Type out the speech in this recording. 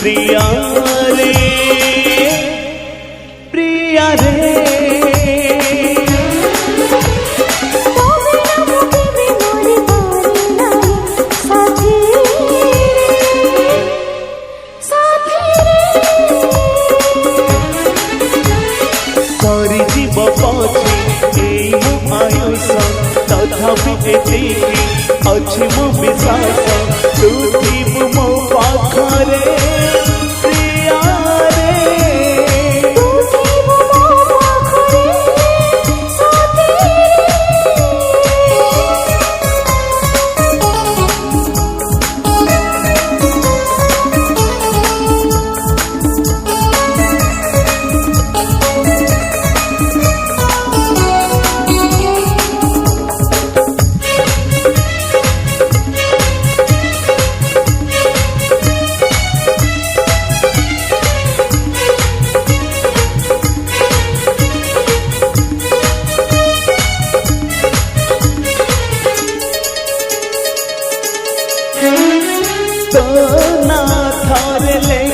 प्रिया रे प्रिया रे जीव पछे मो आयुष तथापि एतिकी अछि मो विश्वास तू थीबु मो पाखरे प्रिया रे तू थीबु मो पाखरे साथी तो ना थारे ले